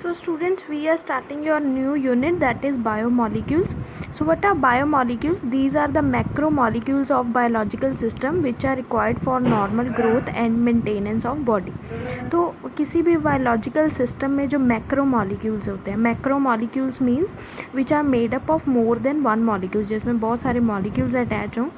So students, we are starting your new unit, that is biomolecules. So what are biomolecules? These are the macromolecules of biological system which are required for normal growth and maintenance of body. तो किसी भी biological system में जो macromolecules होते हैं, macromolecules means which are made up of more than one molecule, जिसमें बहुत सारे molecules attach हों.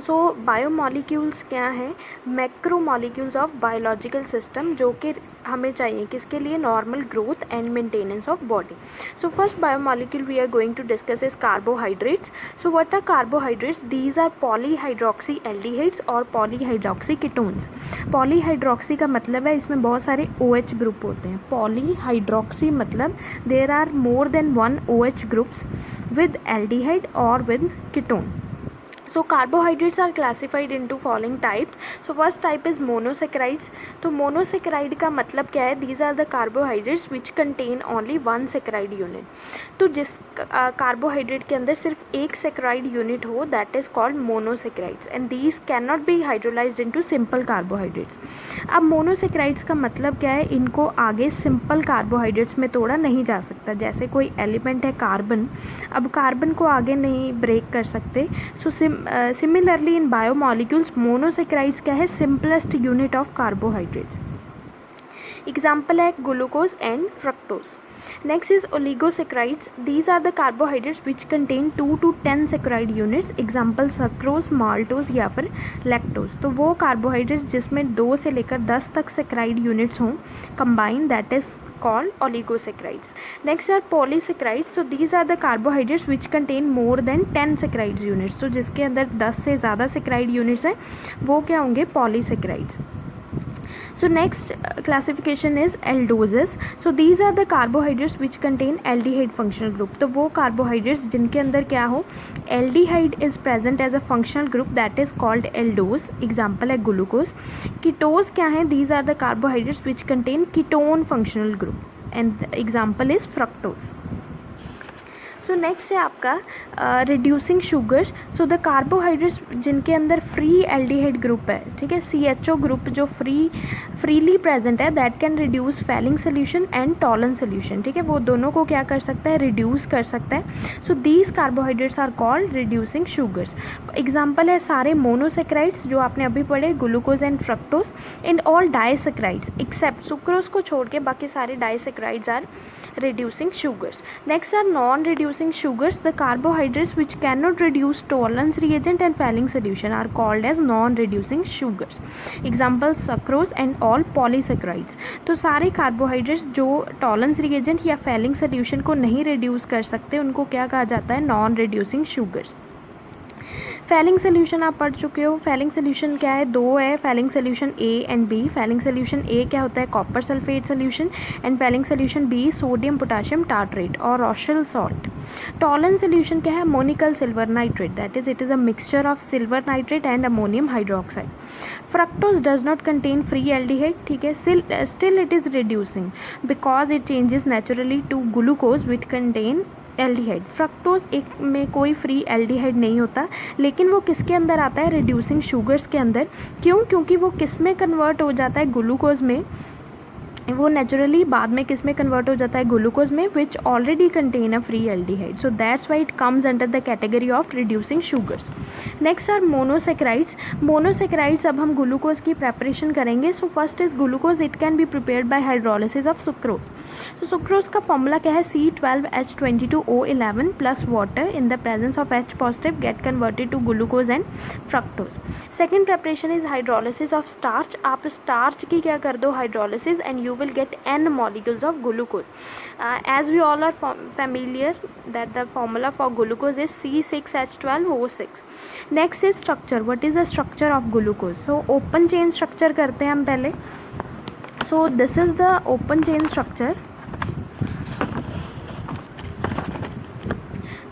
सो बायोमॉलिक्यूल्स क्या हैं? मैक्रोमॉलिक्यूल्स ऑफ बायोलॉजिकल सिस्टम, जो कि हमें चाहिए किसके लिए? Normal growth and maintenance of body. So first biomolecule we are going to discuss is carbohydrates. So what are carbohydrates? These are polyhydroxy aldehydes और पॉलीहाइड्रोक्सी कीटोन्स. पॉलीहाइड्रोक्सी का मतलब है इसमें बहुत सारे OH ग्रुप होते हैं. पॉलीहाइड्रोक्सी मतलब there are more than one OH groups with aldehyde or with ketone. So carbohydrates are classified into following types. So first type is monosaccharides. तो monosaccharide का मतलब क्या है? These are the carbohydrates which contain only one saccharide unit. तो जिस carbohydrate के अंदर सिर्फ एक saccharide unit हो, that is called monosaccharides, and these cannot be hydrolyzed into simple carbohydrates. अब monosaccharides का मतलब क्या है? इनको आगे simple carbohydrates में तोड़ा नहीं जा सकता. जैसे कोई एलिमेंट है कार्बन, अब कार्बन को आगे नहीं ब्रेक कर सकते. So similarly in biomolecules monosaccharides क्या है? Simplest unit of carbohydrates. Example है glucose and fructose. Next is oligosaccharides. These are the carbohydrates which contain 2 to 10 saccharide units. Example sucrose, maltose या फिर लैक्टोज. तो वो कार्बोहाइड्रेट्स जिसमें 2 से लेकर 10 तक सेक्राइड यूनिट्स हों combined, that is called oligosaccharides. Next are polysaccharides. So these are the carbohydrates which contain more than 10 saccharides units. तो जिसके अंदर 10 से ज़्यादा saccharide units हैं वो क्या होंगे? polysaccharides. So next classification is aldoses. So these are the carbohydrates which contain aldehyde functional group. तो वो carbohydrates जिनके अंदर क्या हो? aldehyde is present as a functional group, that is called aldose. Example है glucose. Ketose क्या है? These are the carbohydrates which contain ketone functional group, and the example is fructose. So next है आपका reducing sugars. So the carbohydrates जिनके अंदर free aldehyde group है, ठीक है, CHO ग्रुप जो फ्रीली प्रेजेंट है, that can reduce Fehling solution and Tollen solution. ठीक है, वो दोनों को क्या कर सकता है? रिड्यूस कर सकता है. So these carbohydrates are called reducing sugars. Example है सारे मोनोसेक्राइड्स जो आपने अभी पढ़े, glucose and fructose, and all disaccharides except sucrose को छोड़ के बाकी सारे disaccharides are reducing sugars. Next are non-reducing sugars. The carbohydrates which cannot reduce tolerance reagent and Fehling solution are called as non-reducing sugars. Example sucrose and all polysaccharides. तो सारे carbohydrates जो tolerance reagent या Fehling solution को नहीं reduce कर सकते उनको क्या कहा जाता है? non-reducing sugars. फेलिंग सोल्यूशन आप पढ़ चुके हो. फेलिंग सोल्यूशन क्या है? 2 है. Fehling solution A and B. Fehling solution A क्या होता है? Copper sulphate solution, and Fehling solution B sodium potassium tartrate और रॉशल सॉल्ट. टॉलन सोल्यूशन क्या है? Ammoniacal silver nitrate, that is it is a mixture of silver nitrate and ammonium hydroxide. Fructose does not contain free aldehyde. ठीक है, still it is reducing because it changes naturally to glucose which contain aldehyde. Fructose एक में कोई free aldehyde नहीं होता, लेकिन वो किसके अंदर आता है? रिड्यूसिंग शुगर्स के अंदर. क्यों? क्योंकि वो किस में कन्वर्ट हो जाता है? ग्लूकोज में. वो नेचुरली बाद में किस में कन्वर्ट हो जाता है? ग्लूकोज में, which already contain a free aldehyde. So that's why it comes under the category of reducing sugars. Next are monosaccharides. Monosaccharides अब हम ग्लूकोज की प्रेपरेशन करेंगे. So first is glucose. It can be prepared by hydrolysis of sucrose. तो sucrose का formula क्या है? C12H22O11 plus water in the presence of H positive get converted to glucose and fructose. Second preparation is hydrolysis of starch. आप starch की क्या कर दो? Hydrolysis, and you will get n molecules of glucose. As we all are familiar that the formula for glucose is C6H12O6. Next is structure. What is the structure of glucose? So open chain structure करते हैं हम पहले. So this is the open chain structure.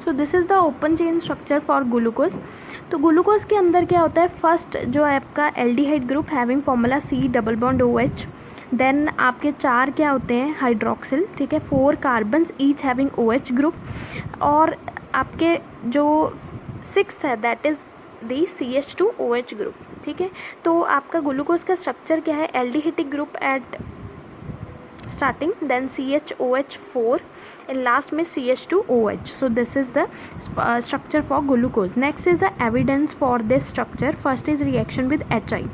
So this is the open chain structure for glucose. तो ग्लूकोज के अंदर क्या होता है? फर्स्ट जो है आपका aldehyde group having formula C double bond OH. Then आपके 4 क्या होते हैं? हाइड्रोक्सिल. ठीक है, 4 carbons each having OH group. और आपके जो 6th है that is the CH2OH group. ठीक है, तो आपका ग्लूकोज का स्ट्रक्चर क्या है? Aldehydic group at starting, then CHOH4 and last में CH2OH. So this is the structure for glucose. Next is the evidence for this structure. First is reaction with HI.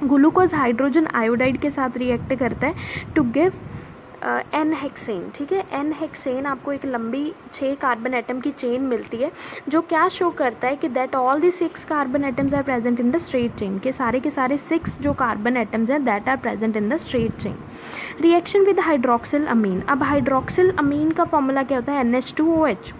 Glucose hydrogen iodide के साथ react करता है to give an hexane. ठीक है, N hexane आपको एक लंबी 6 कार्बन एटम की चेन मिलती है जो क्या शो करता है कि that all the 6 carbon atoms are present in the straight chain, के सारे 6 जो कार्बन एटम्स हैं that are present in the straight chain. Reaction with hydroxylamine. अब हाइड्रोक्सिल अमीन का फॉर्मूला क्या होता है? NH2OH.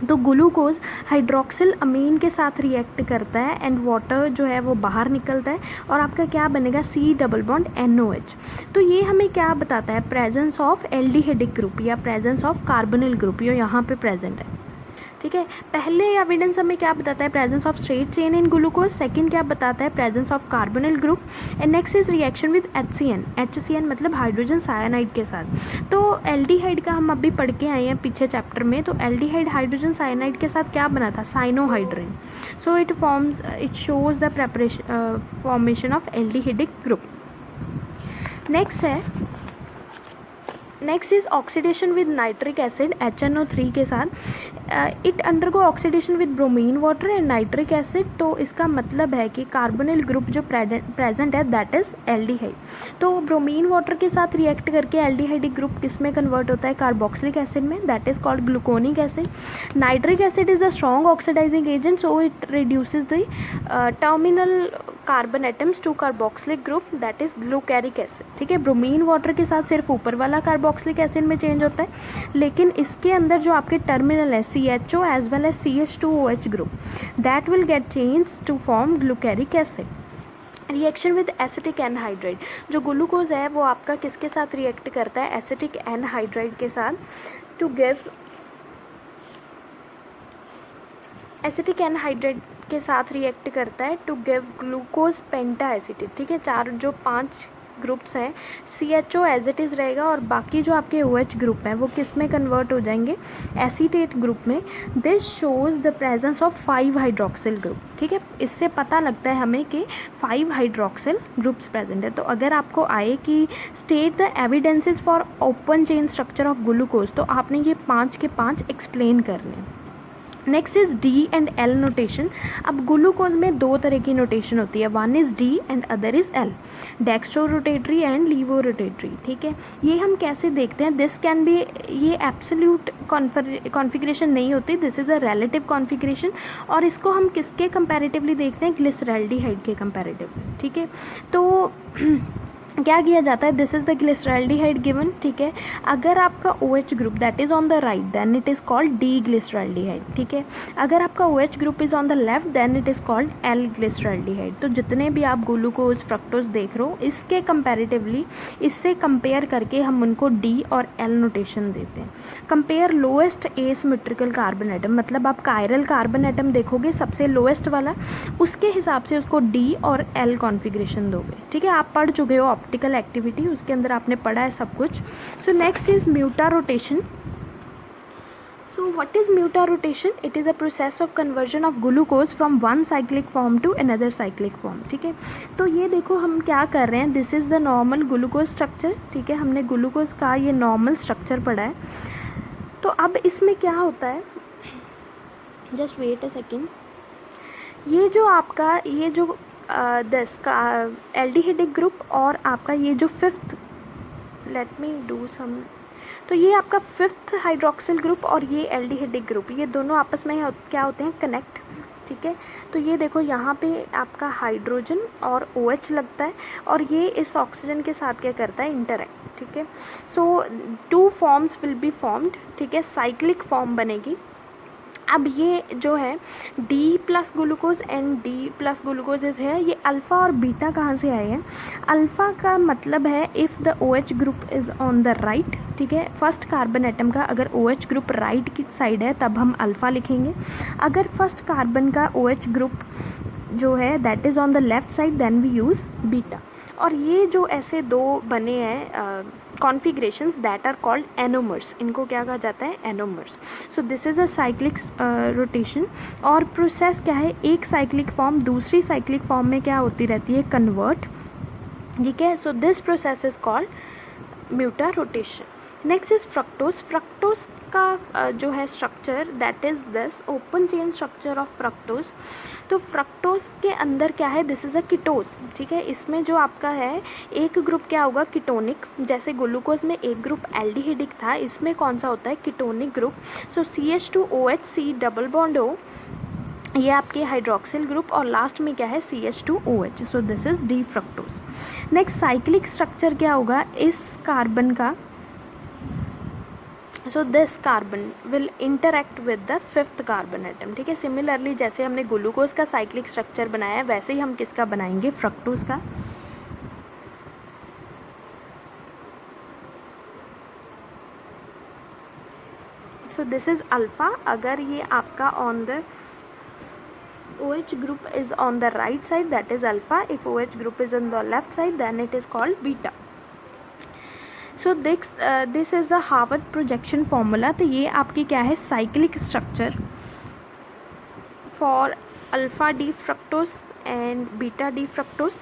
तो ग्लूकोज हाइड्रोक्सिल अमीन के साथ रिएक्ट करता है एंड वाटर जो है वो बाहर निकलता है और आपका क्या बनेगा? C double bond NOH. तो ये हमें क्या बताता है? प्रेजेंस ऑफ एल्डिहाइडिक ग्रुप या प्रेजेंस ऑफ कार्बोनिल ग्रुप ये यहाँ पे प्रेजेंट है. ठीक है, पहले एविडेंस हमें क्या बताता है? Presence of straight chain in glucose. Second क्या बताता है? Presence of carbonyl group. And next is reaction with HCN मतलब हाइड्रोजन साइनाइड के साथ. तो एल्डिहाइड का हम अभी पढ़ के आए हैं पीछे चैप्टर में. तो एल्डिहाइड हाइड्रोजन साइनाइड के साथ क्या बना था? Cyanohydrin. So it shows the preparation formation of aldehydic group. Next is oxidation with nitric acid HNO3 के साथ. It undergo oxidation with bromine water and nitric acid. तो इसका मतलब है कि कार्बोनिल ग्रुप जो प्रेजेंट है दैट इज एल्डिहाइड. तो ब्रोमीन वाटर के साथ रिएक्ट करके एल्डिहाइडिक ग्रुप किस में कन्वर्ट होता है? कार्बोक्सिलिक एसिड में, that is called gluconic acid. Nitric acid is the strong oxidising agent, so it reduces the terminal carbon atoms to carboxylic group that is glucaric acid. ठीक है, bromine water के साथ सिर्फ ऊपर वाला कार्बोक्सिलिक एसिड में change होता है, लेकिन इसके अंदर जो आपके टर्मिनल है CHO as well as CH2OH group that will get change to form glucaric acid. Reaction with acetic anhydride. जो ग्लूकोज है वो आपका किसके साथ रिएक्ट करता है? एसिटिक एनहाइड्राइड के साथ टू गिव एसिटिक एनहाइड्राइड के साथ रिएक्ट करता है to give glucose penta acetate. ठीक है, 5 ग्रुप्स हैं. CHO एज इट इज़ रहेगा और बाकी जो आपके OH ग्रुप हैं वो किस में कन्वर्ट हो जाएंगे? एसीटेट ग्रुप में. This shows the presence of 5 hydroxyl group. ठीक है, इससे पता लगता है हमें कि 5 हाइड्रोक्सिल ग्रुप्स प्रेजेंट है. तो अगर आपको आए कि state the evidences for open chain structure of glucose, तो आपने ये 5 के 5 एक्सप्लेन करने हैं. Next is D and L notation. अब ग्लूकोज में 2 तरह की नोटेशन होती है, one is D and other is L. Dextro rotatory and levo rotatory. ठीक है, ये हम कैसे देखते हैं? दिस कैन बी, ये एब्सोल्यूट कॉन्फ़िगरेशन नहीं होती, this is a relative configuration. और इसको हम किसके कंपैरेटिवली देखते हैं? ग्लिसरैल्डिहाइड के कंपैरेटिवली. ठीक है, तो क्या किया जाता है? This is the glyceraldehyde given. ठीक है, अगर आपका OH group that is on the right then it is called D glyceraldehyde. ठीक है, अगर आपका OH group is on the left then it is called L glyceraldehyde. तो जितने भी आप ग्लूकोज फ्रक्टोज देख रहे हो इसके कंपैरेटिवली, इससे कंपेयर करके हम उनको D और L नोटेशन देते हैं. Compare lowest asymmetrical carbon atom, मतलब आप कायरल कार्बन एटम देखोगे सबसे लोएस्ट वाला, उसके हिसाब से उसको D और L कॉन्फ़िगरेशन दोगे. ठीक है, आप पढ़ चुके हो ऑप्टिकल एक्टिविटी, उसके अंदर आपने पढ़ा है सब कुछ. So next is mutarotation. So what is mutarotation? It is a process of conversion of glucose from one cyclic form to another cyclic form. ठीक है, तो ये देखो हम क्या कर रहे हैं. This is the normal glucose structure. ठीक है, हमने ग्लूकोज का ये नॉर्मल स्ट्रक्चर पढ़ा है. तो अब इसमें क्या होता है? Just wait a second. ये जो आपका ये जो 10 का एल्डिहाइडिक ग्रुप और आपका ये जो 5th, let me do some, तो ये आपका 5th हाइड्रोक्सिल ग्रुप और ये एल्डिहाइडिक ग्रुप, ये दोनों आपस में क्या होते हैं? कनेक्ट. ठीक है, तो ये देखो यहाँ पे आपका हाइड्रोजन और OH लगता है और ये इस ऑक्सीजन के साथ क्या करता है? इंटरैक्ट. ठीक है, सो 2 फॉर्म्स विल बी फॉर्म्ड. ठीक है, साइक्लिक फॉर्म बनेगी. अब ये जो है D plus glucose and D plus glucoses है, ये अल्फ़ा और बीटा कहाँ से आए हैं? अल्फ़ा का मतलब है if the OH group is on the right. ठीक है, फर्स्ट कार्बन एटम का अगर OH ग्रुप राइट की साइड है तब हम अल्फ़ा लिखेंगे. अगर फर्स्ट कार्बन का OH ग्रुप जो है that is on the left side then we use beta. और ये जो ऐसे 2 बने हैं configurations that are called anomers, इनको क्या कहा जाता है? Anomers. So this is a cyclic rotation. और प्रोसेस क्या है? एक साइक्लिक फॉर्म दूसरी साइक्लिक फॉर्म में क्या होती रहती है? कन्वर्ट. ठीक है, so this process is called mutarotation. Next is fructose. Fructose का जो है structure that is this open chain structure of fructose. तो फ्रक्टोज के अंदर क्या है, दिस इज अ कीटोज. ठीक है, इसमें जो आपका है एक ग्रुप क्या होगा, कीटोनिक. जैसे ग्लूकोज में एक ग्रुप एल्डिहाइडिक था, इसमें कौन सा होता है, कीटोनिक ग्रुप. सो CH2OH C double bond O, ये आपके हाइड्रोक्सिल ग्रुप, और लास्ट में क्या है CH2OH. So this is D fructose. Next cyclic structure क्या होगा इस कार्बन का. So this carbon will interact with the fifth carbon atom. ठीक है, सिमिलरली जैसे हमने ग्लूकोज का साइक्लिक स्ट्रक्चर बनाया है वैसे ही हम किसका बनाएंगे, फ्रक्टोज का. So this is alpha. अगर ये आपका on the OH group is on the right side, that is alpha. If OH group is on the left side, then it is called beta. So this is the Harvard projection formula. तो ये आपकी क्या है, cyclic structure for alpha D fructose and beta D fructose.